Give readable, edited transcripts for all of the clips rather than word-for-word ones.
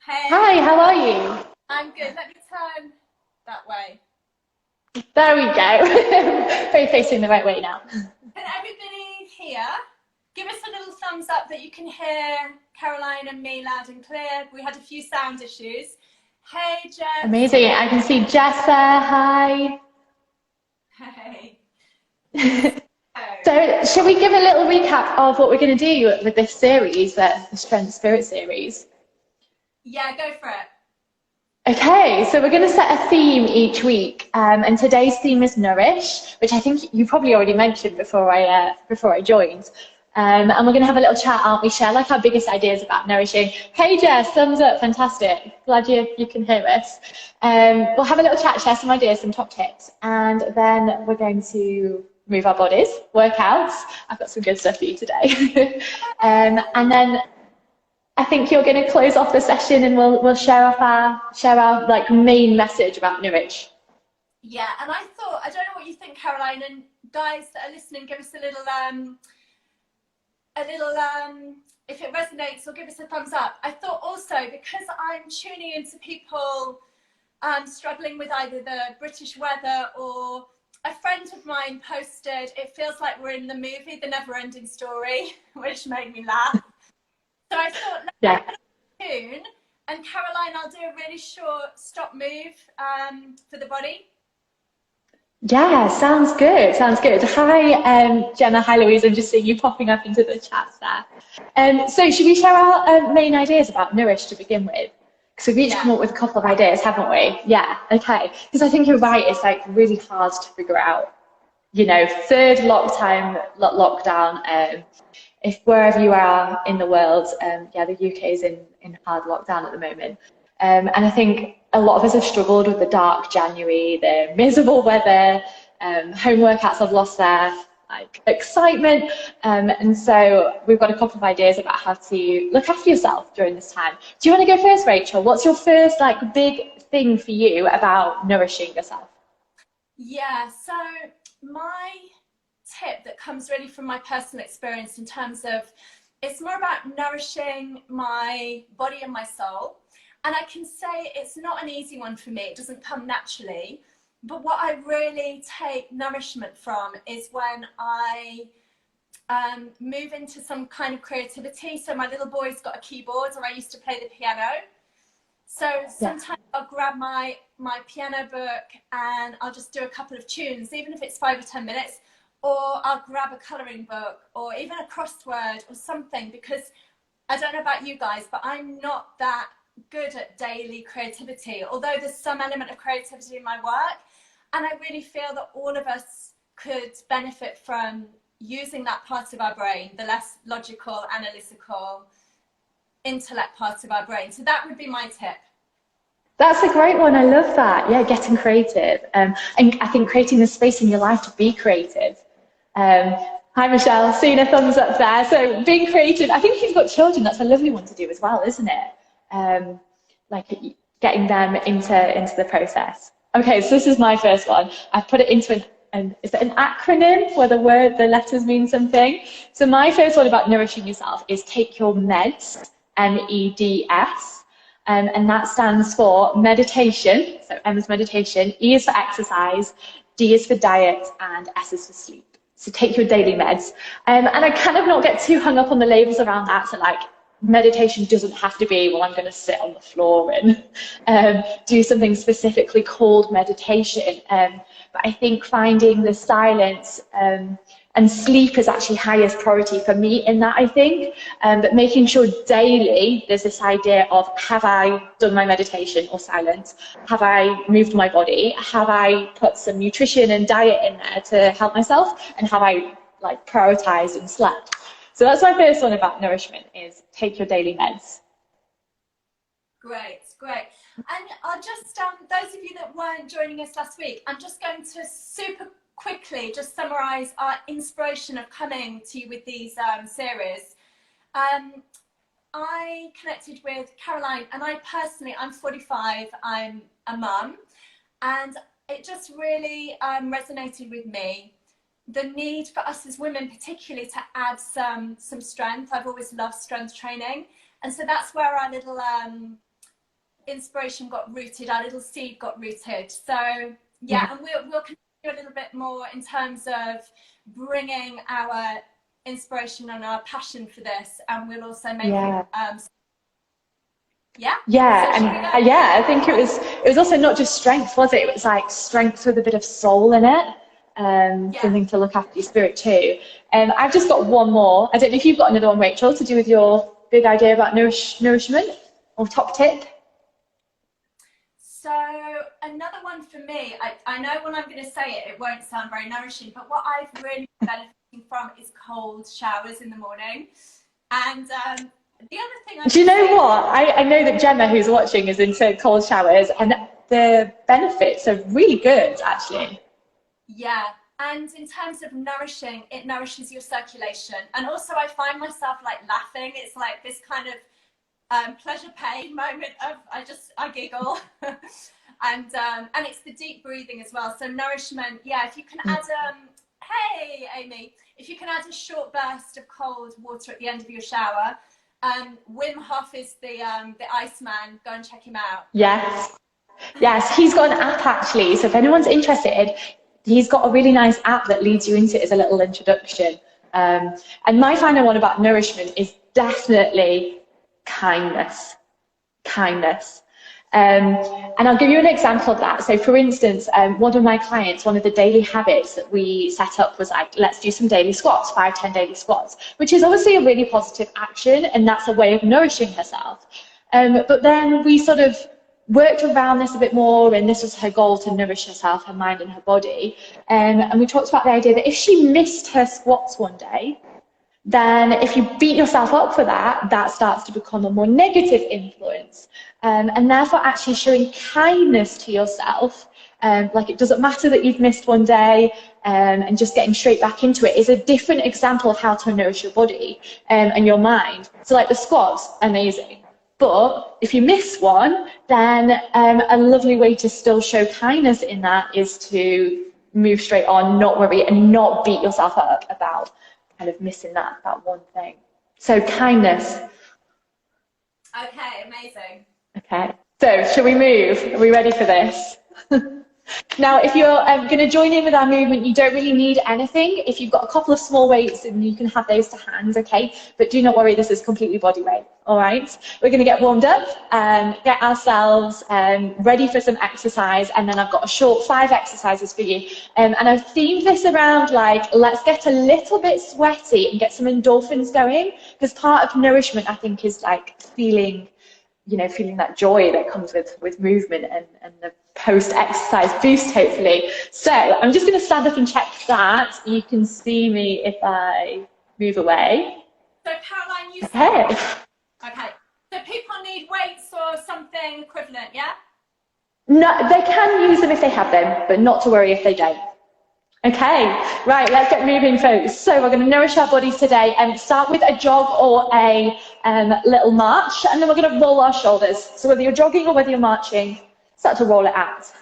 Hey, Hi, how are you? I'm good. Let me turn that way. There we go. Very facing the right way now. Can everybody here give us a little thumbs up that you can hear Caroline and me loud and clear? We had a few sound issues. Hey, Jess. Amazing. I can see Jess there. Hi. Hey. So, shall we give a little recap of what we're going to do with this series, the Strength Spirit series? Yeah, go for it. Okay, so we're going to set a theme each week, and today's theme is Nourish, which I think you probably already mentioned before I joined. And we're going to have a little chat, aren't we? Share like our biggest ideas about nourishing. Hey Jess, thumbs up, fantastic. Glad you can hear us. We'll have a little chat, share some ideas, some top tips, and then we're going to move our bodies, workouts. I've got some good stuff for you today. And then I think you're going to close off the session, and we'll share our like main message about Nourish. Yeah, and I don't know what you think, Caroline, and guys that are listening, give us if it resonates, or give us a thumbs up. I thought also, because I'm tuning into people struggling with either the British weather, or a friend of mine posted, it feels like we're in the movie The Never Ending Story, which made me laugh. So I thought, Yeah. let's put a tune, and Caroline, I'll do a really short stop move for the body. Yeah, sounds good. Sounds good. Hi, Gemma. Hi, Louise. I'm just seeing you popping up into the chat there. So, should we share our main ideas about Nourish to begin with? Because we've each Yeah. come up with a couple of ideas, haven't we? Yeah. Okay. Because I think you're right. It's like really hard to figure out. Third lockdown. If wherever you are in the world, yeah, the UK is in hard lockdown at the moment. And I think a lot of us have struggled with the dark January, the miserable weather, home workouts have lost their like excitement. And so we've got a couple of ideas about how to look after yourself during this time. Do you want to go first, Rachel? What's your first like big thing for you about nourishing yourself? Yeah, so my tip that comes really from my personal experience, in terms of, it's more about nourishing my body and my soul. And I can say it's not an easy one for me, it doesn't come naturally. But what I really take nourishment from is when I move into some kind of creativity. So my little boy's got a keyboard, or I used to play the piano. So Yeah. sometimes I'll grab my piano book and I'll just do a couple of tunes, even if it's 5 or 10 minutes, or I'll grab a colouring book or even a crossword or something, because I don't know about you guys, but I'm not that good at daily creativity, although there's some element of creativity in my work. And I really feel that all of us could benefit from using that part of our brain, the less logical, analytical, intellect part of our brain. So that would be my tip. That's a great one. I love that. Yeah, getting creative. And I think creating the space in your life to be creative. Um, Hi, Michelle. Seeing a thumbs up there. So being creative, I think if you've got children, that's a lovely one to do as well, isn't it? Like getting them into the process. Okay, so this is my first one. I've put it into is it an acronym where the letters mean something? So my first one about nourishing yourself is take your meds, MEDS. And that stands for meditation. So M is meditation, E is for exercise, D is for diet, and S is for sleep. So take your daily meds. And I kind of not get too hung up on the labels around that. So like meditation doesn't have to be, well, I'm going to sit on the floor and do something specifically called meditation. But I think finding the silence and sleep is actually highest priority for me in that, I think. But making sure daily there's this idea of, have I done my meditation or silence? Have I moved my body? Have I put some nutrition and diet in there to help myself? And have I like prioritized and slept? So that's my first one about nourishment, is take your daily meds. Great, great. And I'll just, those of you that weren't joining us last week, I'm just going to super quickly just summarize our inspiration of coming to you with these series. I connected with Caroline, and I'm 45, I'm a mum, and it just really resonated with me. The need for us as women, particularly, to add some strength. I've always loved strength training. And so that's where our little inspiration got rooted, our little seed got rooted. So yeah, and we'll continue a little bit more in terms of bringing our inspiration and our passion for this, and we'll also make it I think it was also not just strength, was it? It was like strength with a bit of soul in it. Something to look after your spirit too. I've just got one more. I don't know if you've got another one, Rachel, to do with your big idea about nourishment or top tip. So another one for me, I know when I'm going to say it, it won't sound very nourishing, but what I've really been benefiting from is cold showers in the morning. And the other thing do you know what? I know that Gemma, who's watching, is into cold showers, and the benefits are really good, actually. Yeah, and in terms of nourishing, it nourishes your circulation. And also I find myself like laughing. It's like this kind of pleasure pain moment of I giggle. and it's the deep breathing as well. So nourishment, yeah, if you can add hey Amy, if you can add a short burst of cold water at the end of your shower. Wim Hof is the Iceman. Go and check him out. Yes, he's got an app actually. So if anyone's interested, he's got a really nice app that leads you into it as a little introduction. And my final one about nourishment is definitely kindness. And I'll give you an example of that. So for instance, one of my clients, one of the daily habits that we set up was like, let's do some daily squats, 5-10 daily squats, which is obviously a really positive action, and that's a way of nourishing herself. But then we sort of worked around this a bit more, and this was her goal, to nourish herself, her mind and her body. And we talked about the idea that if she missed her squats one day, then if you beat yourself up for that, that starts to become a more negative influence. And therefore actually showing kindness to yourself, like it doesn't matter that you've missed one day, and just getting straight back into it is a different example of how to nourish your body and your mind. So like the squats, amazing. But if you miss one, then a lovely way to still show kindness in that is to move straight on, not worry, and not beat yourself up about kind of missing that one thing. So kindness. Okay, amazing. Okay, so shall we move? Are we ready for this? Now, if you're going to join in with our movement, you don't really need anything. If you've got a couple of small weights, then you can have those to hand, okay? But do not worry, this is completely body weight, all right? We're going to get warmed up, get ourselves ready for some exercise, and then I've got a short 5 exercises for you. And I've themed this around, like, let's get a little bit sweaty and get some endorphins going, because part of nourishment, I think, is like feeling that joy that comes with movement and the post-exercise boost, hopefully. So I'm just going to stand up and check that. You can see me if I move away. So Caroline, you said... Okay. So people need weights or something equivalent, yeah? No, they can use them if they have them, but not to worry if they don't. Okay, right, let's get moving, folks. So we're going to nourish our bodies today and start with a jog or a little march, and then we're going to roll our shoulders. So whether you're jogging or whether you're marching, start to roll it out.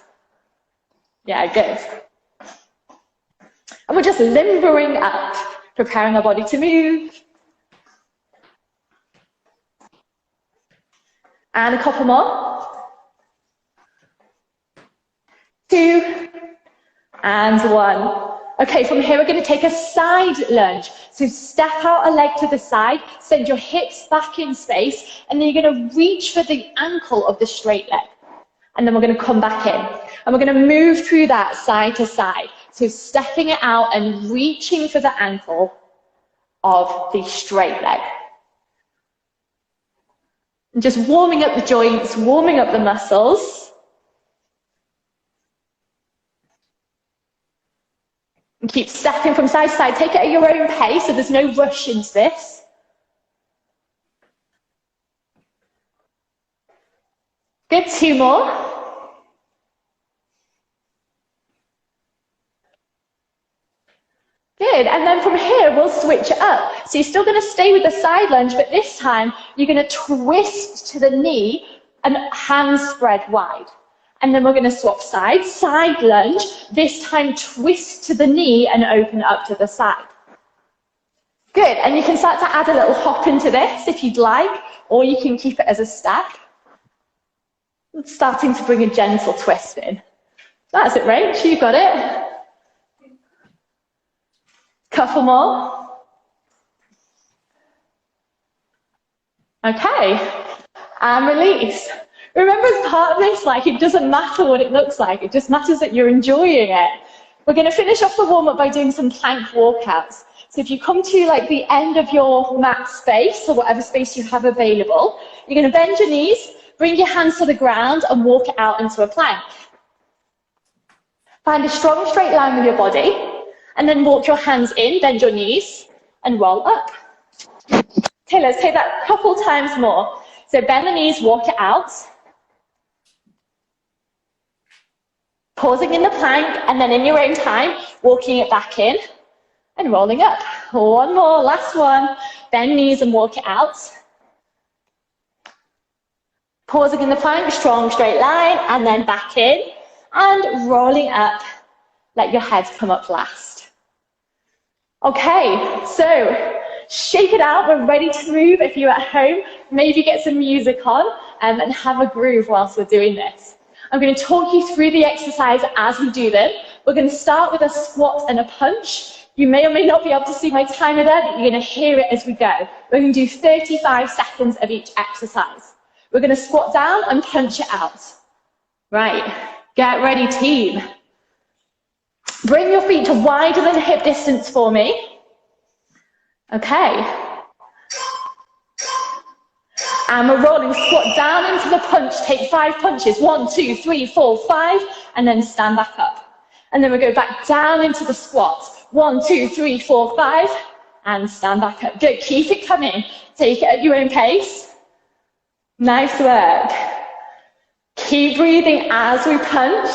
Yeah, good. And we're just limbering up, preparing our body to move. And a couple more. 2 and 1. Okay, from here we're going to take a side lunge. So step out a leg to the side, send your hips back in space, and then you're going to reach for the ankle of the straight leg. And then we're going to come back in. And we're going to move through that side to side. So stepping it out and reaching for the ankle of the straight leg. And just warming up the joints, warming up the muscles. And keep stepping from side to side. Take it at your own pace, so there's no rush into this. Good, 2 more. Good, and then from here we'll switch it up. So you're still going to stay with the side lunge, but this time you're going to twist to the knee and hands spread wide. And then we're going to swap sides, side lunge, this time twist to the knee and open up to the side. Good, and you can start to add a little hop into this if you'd like, or you can keep it as a stack. Starting to bring a gentle twist in. That's it, Rach, you got it. Couple more. Okay, and release. Remember, as part of this, like, it doesn't matter what it looks like, it just matters that you're enjoying it. We're going to finish off the warm-up by doing some plank walkouts. So if you come to like the end of your mat space, or whatever space you have available, you're going to bend your knees, bring your hands to the ground and walk it out into a plank. Find a strong straight line with your body, and then walk your hands in, bend your knees, and roll up. Okay, let's take that a couple times more. So bend the knees, walk it out. Pausing in the plank, and then in your own time, walking it back in and rolling up. One more, last one. Bend knees and walk it out. Pausing in the plank, strong straight line, and then back in and rolling up. Let your head come up last. Okay, so shake it out. We're ready to move. If you're at home, maybe get some music on and have a groove whilst we're doing this. I'm going to talk you through the exercise as we do them. We're going to start with a squat and a punch. You may or may not be able to see my timer there, but you're going to hear it as we go. We're going to do 35 seconds of each exercise. We're going to squat down and punch it out. Right, get ready, team. Bring your feet to wider than hip distance for me. Okay. And we're rolling, squat down into the punch, take 5 punches, 1, 2, 3, 4, 5, and then stand back up. And then we go back down into the squat, 1, 2, 3, 4, 5, and stand back up. Good, keep it coming. Take it at your own pace. Nice work. Keep breathing as we punch.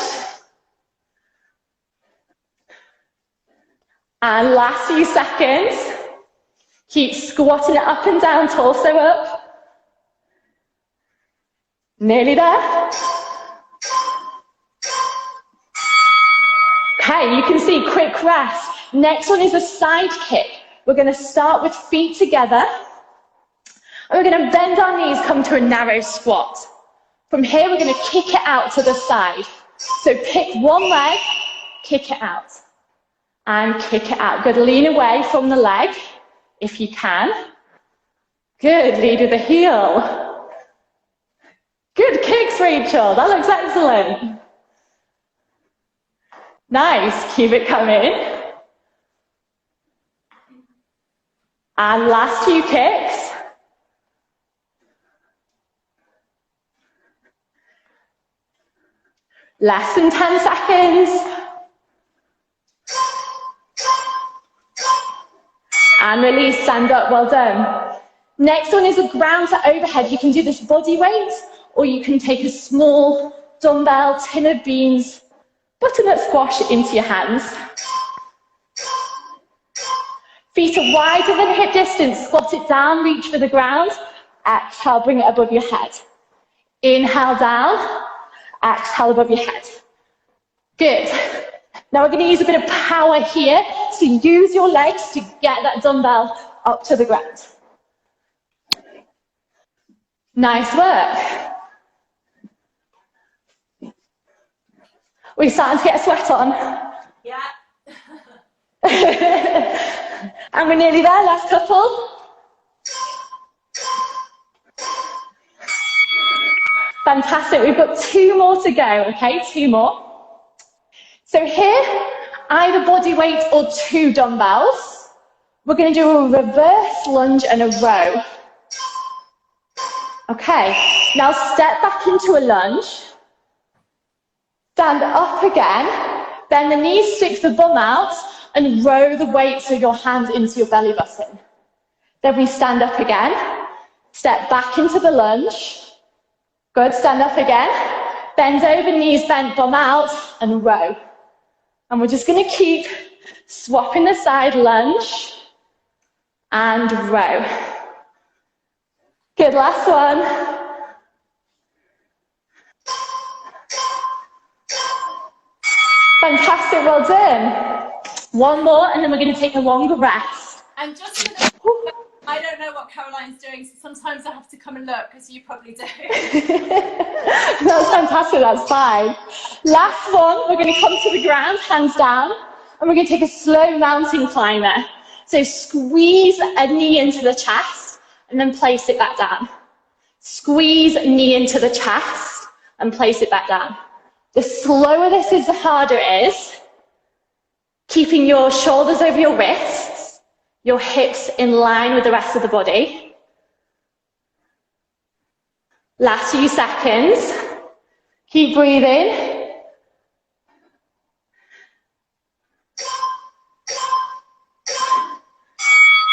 And last few seconds. Keep squatting it up and down, torso up. Nearly there. Okay, you can see quick rest. Next one is a side kick. We're going to start with feet together. And we're going to bend our knees, come to a narrow squat. From here, we're going to kick it out to the side. So pick one leg, kick it out. And kick it out. Good, lean away from the leg, if you can. Good, lead with the heel. Good kicks, Rachel. That looks excellent. Nice. Keep it coming. And last few kicks. Less than 10 seconds. And release, stand up. Well done. Next one is a ground to overhead. You can do this body weight, or you can take a small dumbbell, tin of beans, butternut squash into your hands. Feet are wider than hip distance. Squat it down, reach for the ground. Exhale, bring it above your head. Inhale down, exhale above your head. Good. Now we're going to use a bit of power here. So use your legs to get that dumbbell up to the ground. Nice work. We're starting to get a sweat on. Yeah. And we're nearly there, last couple. Fantastic, we've got 2 more to go, okay, 2 more. So here, either body weight or 2 dumbbells. We're going to do a reverse lunge and a row. Okay, now step back into a lunge. Stand up again, bend the knees, stick the bum out, and row the weights of your hands into your belly button. Then we stand up again, step back into the lunge. Good, stand up again, bend over, knees bent, bum out, and row. And we're just going to keep swapping the side, lunge, and row. Good, last one. Fantastic, well done. One more, and then we're going to take a longer rest. And just for the, I don't know what Caroline's doing, so sometimes I have to come and look, as you probably do. That's fantastic, that's fine. Last one, we're going to come to the ground, hands down, and we're going to take a slow mountain climber. So squeeze a knee into the chest, and then place it back down. Squeeze knee into the chest, and place it back down. The slower this is, the harder it is. Keeping your shoulders over your wrists, your hips in line with the rest of the body. Last few seconds. Keep breathing.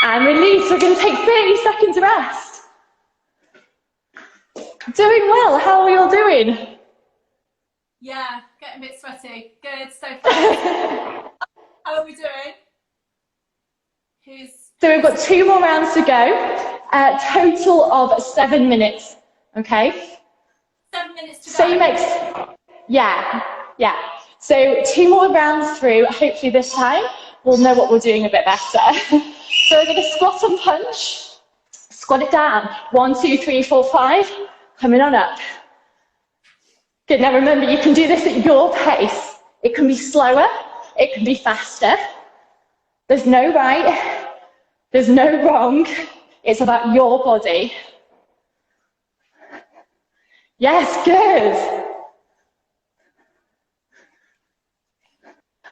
And release. We're going to take 30 seconds rest. Doing well. How are we all doing? Yeah, getting a bit sweaty. Good, so far. How are we doing? So we've got 2 more rounds to go. A total of 7 minutes. Okay? 7 minutes to go. Same yeah. So 2 more rounds through. Hopefully this time we'll know what we're doing a bit better. So we're going to squat and punch. Squat it down. 1, 2, 3, 4, 5. Coming on up. Good. Now remember, you can do this at your pace. It can be slower. It can be faster. There's no right. There's no wrong. It's about your body. Yes, good.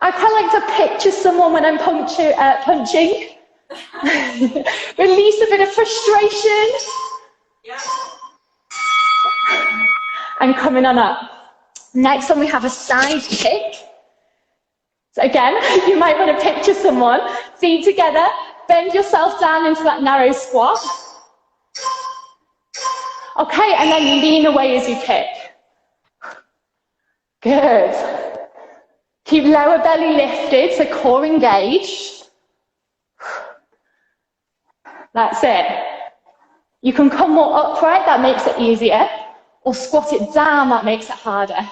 I quite like to picture someone when I'm punching. Release a bit of frustration. Yeah. And coming on up. Next one, we have a side kick. So again, you might want to picture someone, feet together, bend yourself down into that narrow squat. Okay, and then lean away as you kick. Good. Keep lower belly lifted, so core engaged. That's it. You can come more upright, that makes it easier, or squat it down, that makes it harder.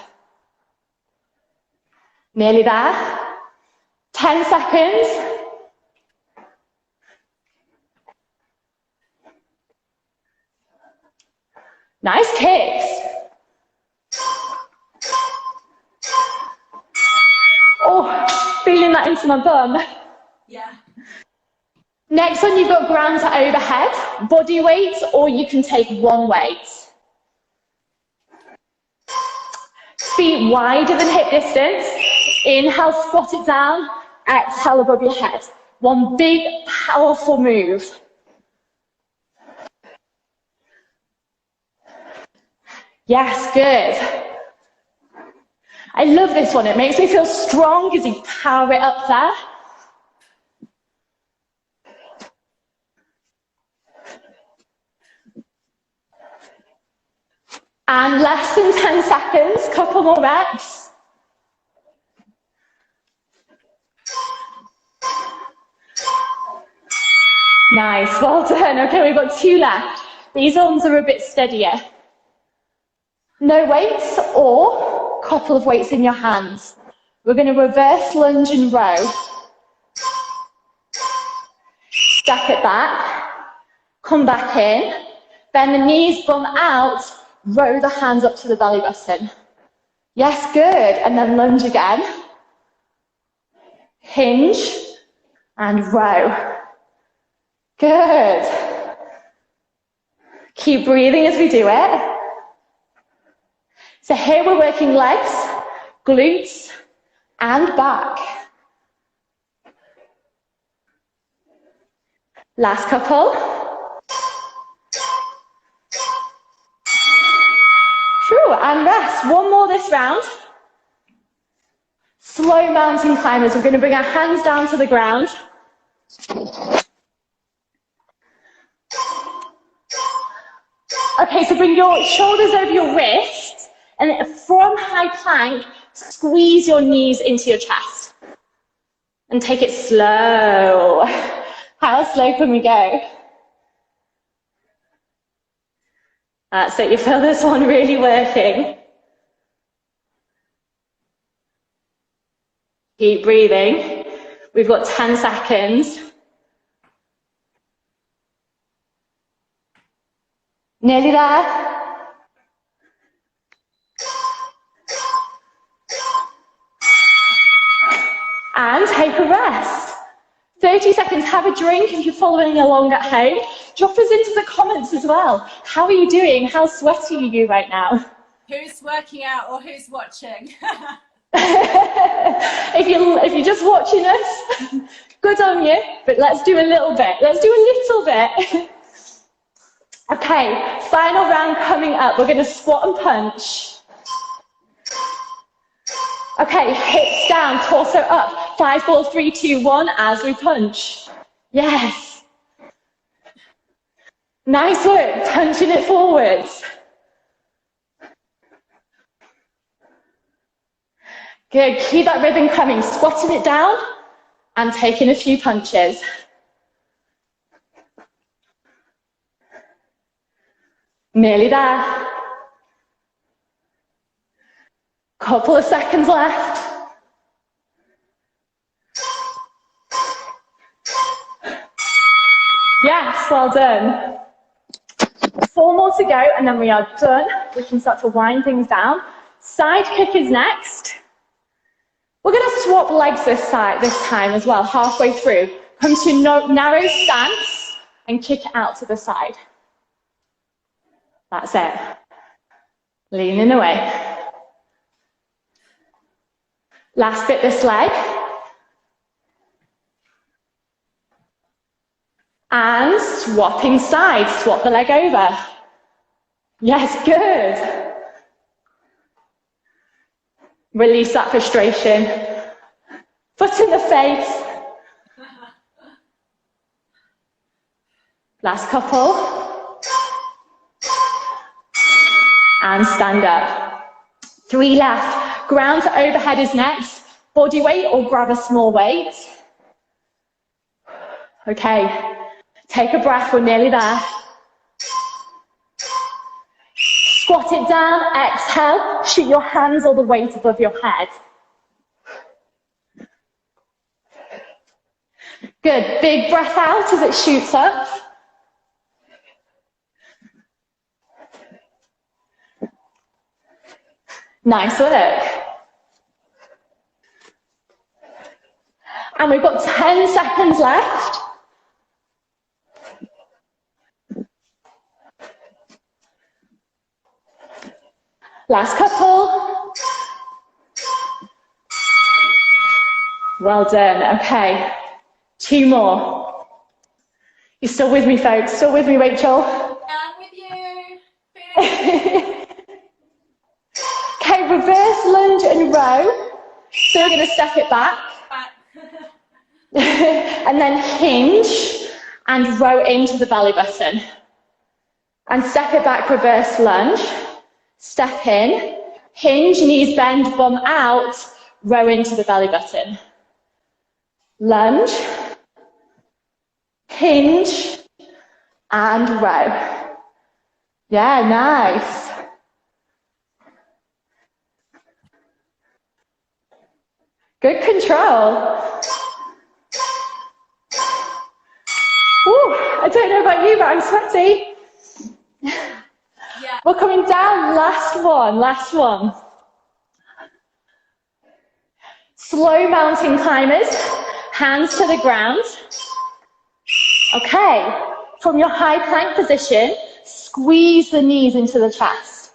Nearly there. 10 seconds. Nice kicks. Oh, feeling that into my bum. Yeah. Next one, you've got ground to overhead, body weight, or you can take one weight. Feet wider than hip distance. Inhale, squat it down. Exhale above your head. One big, powerful move. Yes, good. I love this one. It makes me feel strong as you power it up there. And less than 10 seconds, couple more reps. Nice, well done. Okay, we've got 2 left. These ones are a bit steadier. No weights or a couple of weights in your hands. We're going to reverse lunge and row. Step it back, come back in, bend the knees, bum out, row the hands up to the belly button. Yes, good. And then lunge again. Hinge and row. Good. Keep breathing as we do it. So here we're working legs, glutes, and back. Last couple. True, and rest. One more this round. Slow mountain climbers. We're going to bring our hands down to the ground. Okay, so bring your shoulders over your wrists, and from high plank, squeeze your knees into your chest. And take it slow. How slow can we go? So you feel this one really working. Keep breathing. We've got 10 seconds. Nearly there. take a rest. 30 seconds, have a drink if you're following along at home. Drop us into the comments as well. How are you doing? How sweaty are you right now? Who's working out or who's watching? if you're just watching us, good on you, but let's do a little bit. Let's do a little bit. Okay, final round coming up. We're going to squat and punch. Okay, hips down, torso up. 5, 4, 3, 2, 1 as we punch. Yes. Nice work, punching it forwards. Good, keep that rhythm coming, squatting it down and taking a few punches. Nearly there. Couple of seconds left. Yes, well done. 4 more to go and then we are done. We can start to wind things down. Side kick is next. We're going to swap legs this time as well, halfway through. Come to narrow stance and kick it out to the side. That's it. Leaning away. Last bit this leg. And swapping sides, swap the leg over. Yes, good. Release that frustration. Foot in the face. Last couple. And stand up. 3 left. Ground to overhead is next. Body weight or grab a small weight. Okay. Take a breath, we're nearly there. Squat it down, exhale, shoot your hands or the weight above your head. Good, big breath out as it shoots up. Nice work. And we've got 10 seconds left. Last couple. Well done. Okay. 2 more. You still with me, folks? Still with me, Rachel? I'm with you. Okay, reverse lunge and row. So we're going to step it back. And then hinge and row into the belly button. And step it back, reverse lunge. Step in, hinge, knees bend, bum out, row into the belly button. Lunge, hinge, and row. Yeah, nice. Good control. Ooh, I don't know about you, but I'm sweaty. Yeah. We're coming down, last one. Slow mountain climbers, hands to the ground. Okay, from your high plank position, squeeze the knees into the chest.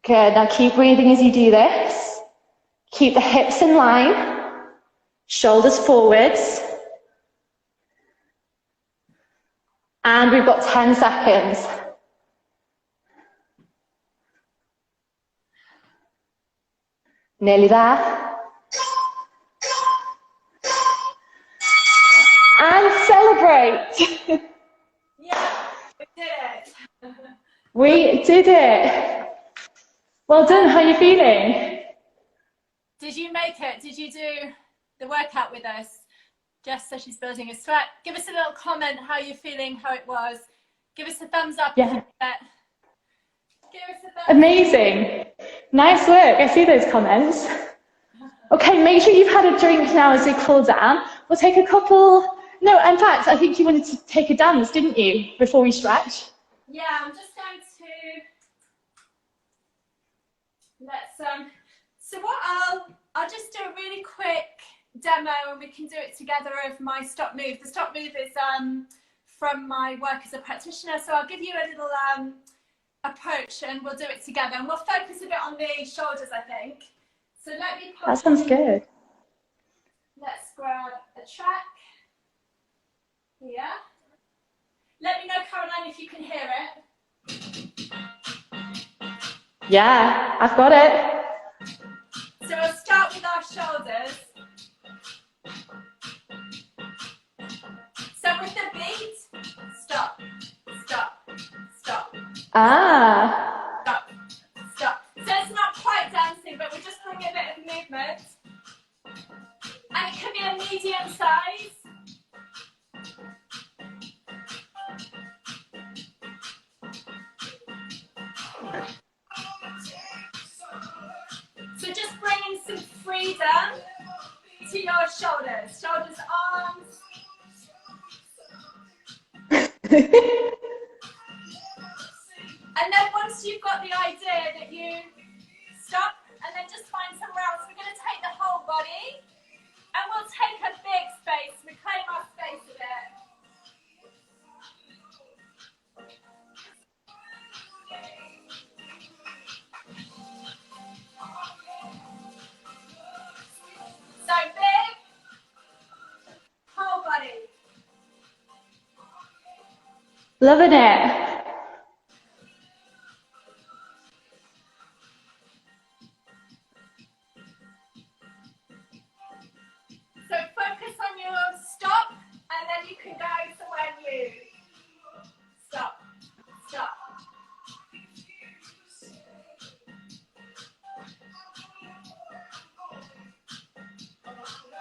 Good, now keep breathing as you do this. Keep the hips in line. Shoulders forwards. And we've got 10 seconds. Nearly there. And celebrate. Yeah, we did it. We did it. Well done, how are you feeling? Did you make it? Did you do the workout with us? Jess says she's building a sweat. Give us a little comment how you're feeling, how it was. Give us a thumbs up. Yeah. Give us a thumbs Amazing. Nice work. I see those comments. Okay, make sure you've had a drink now as we cool down. We'll take a couple. No, in fact, I think you wanted to take a dance, didn't you, before we stretch? Yeah, I'm just going to So what I'll just do a really quick demo and we can do it together of my stop move. The stop move is from my work as a practitioner. So I'll give you a little approach and we'll do it together and we'll focus a bit on the shoulders, I think. So let me pop That sounds good. Let's grab a track here. Let me know, Caroline, if you can hear it. Yeah, I've got it. So we'll start with our shoulders. So with the beat, stop, stop, stop. Ah. Stop, stop. So it's not quite dancing, but we're just doing a bit of movement. And it can be a medium size. So just bringing some freedom to your shoulders. Shoulders, arms. And then once you've got the idea that you stop and then just find somewhere else, we're going to take the whole body and we'll take a big space, reclaim our space a bit. So big, whole body. Loving it. So focus on your stop and then you can go to when you stop, stop.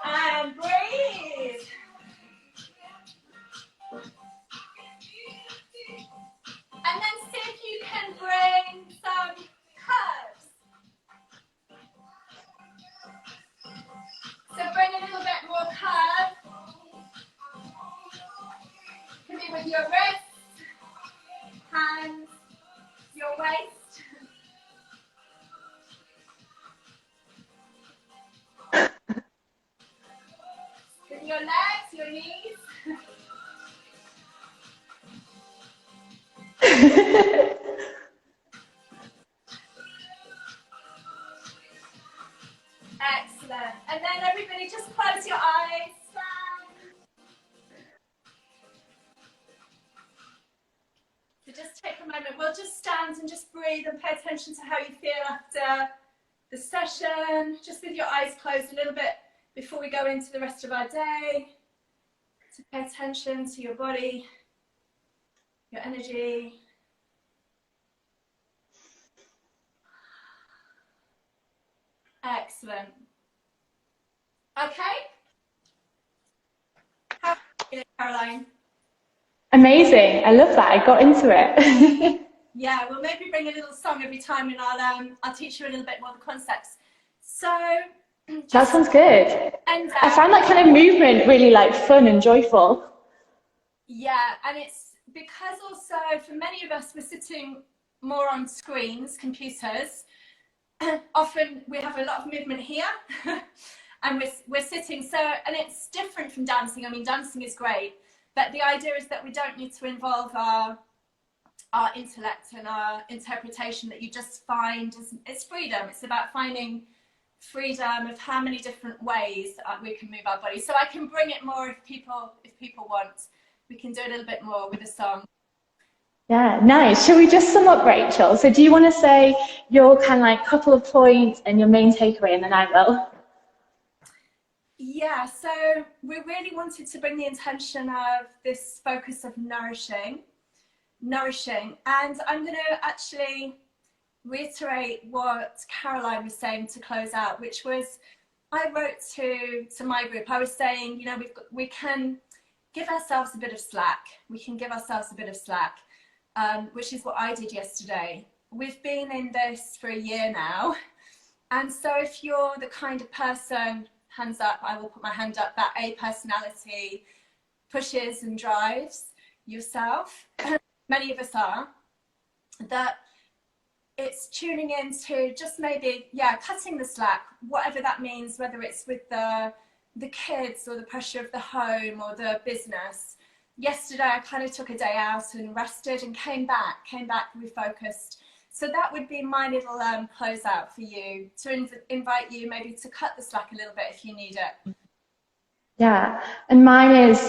And breathe. And then see if you can bring some curves. So bring a little bit more curve. Can be with your wrists, hands, your waist. With your legs, your knees. Excellent. And then everybody just close your eyes. So just take a moment. We'll just stand and just breathe and pay attention to how you feel after the session. Just with your eyes closed a little bit before we go into the rest of our day. To pay attention to your body, your energy. Excellent. Okay. How are you feeling, Caroline? Amazing. I love that. I got into it. Yeah, we'll maybe bring a little song every time and I'll teach you a little bit more of the concepts. So That sounds good. And I find that kind of movement really like fun and joyful. yeah, and it's because also for many of us we're sitting more on screens, computers. Often we have a lot of movement here and we're sitting, so, and it's different from dancing. I mean, dancing is great, but the idea is that we don't need to involve our intellect and our interpretation, that you just find, it's freedom. It's about finding freedom of how many different ways we can move our body. So I can bring it more if people want. We can do a little bit more with a song. Yeah, nice. Shall we just sum up, Rachel? So do you want to say your kind of like couple of points and your main takeaway, and then I will? Yeah, so we really wanted to bring the intention of this focus of nourishing. And I'm going to actually reiterate what Caroline was saying to close out, which was, I wrote to my group, I was saying, you know, we can give ourselves a bit of slack. We can give ourselves a bit of slack. Which is what I did yesterday. We've been in this for a year now. And so if you're the kind of person, hands up, I will put my hand up, that A personality pushes and drives yourself, many of us are, that it's tuning into just maybe, yeah, cutting the slack, whatever that means, whether it's with the kids or the pressure of the home or the business. Yesterday, I kind of took a day out and rested and came back refocused. So that would be my little closeout for you, to invite you maybe to cut the slack a little bit if you need it. Yeah, and mine is,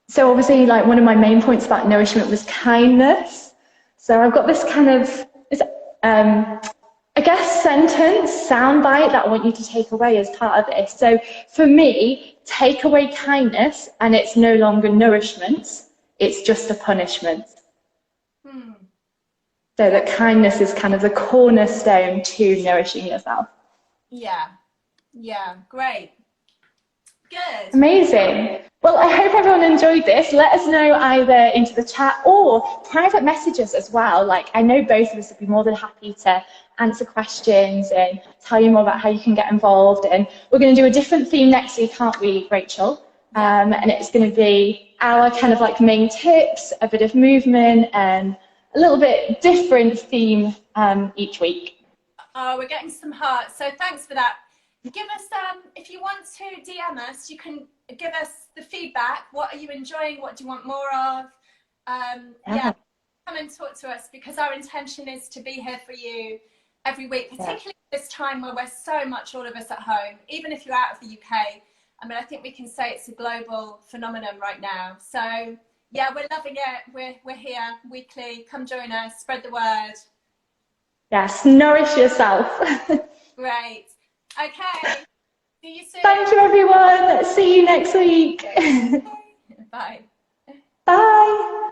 so obviously like one of my main points about nourishment was kindness. So I've got this kind of, I guess, sentence, soundbite that I want you to take away as part of this. So for me, take away kindness and it's no longer nourishment, it's just a punishment. So that kindness is kind of the cornerstone to nourishing yourself. Yeah, yeah, great. Good. Amazing. Well, I hope everyone enjoyed this. Let us know either into the chat or private messages as well. Like, I know both of us would be more than happy to answer questions and tell you more about how you can get involved. And we're going to do a different theme next week, aren't we, Rachel? And it's going to be our kind of like main tips, a bit of movement, and a little bit different theme each week. Oh, we're getting some hearts. So thanks for that. Give us, if you want to DM us, you can give us the feedback. What are you enjoying? What do you want more of? Yeah, come and talk to us, because our intention is to be here for you every week, particularly this time where we're so much, all of us at home, even if you're out of the UK. I mean, I think we can say it's a global phenomenon right now. So yeah, we're loving it. We're here weekly. Come join us, spread the word. Yes, nourish yourself. Great. Okay. See you soon. Thank you, everyone. See you next week. Bye. Bye.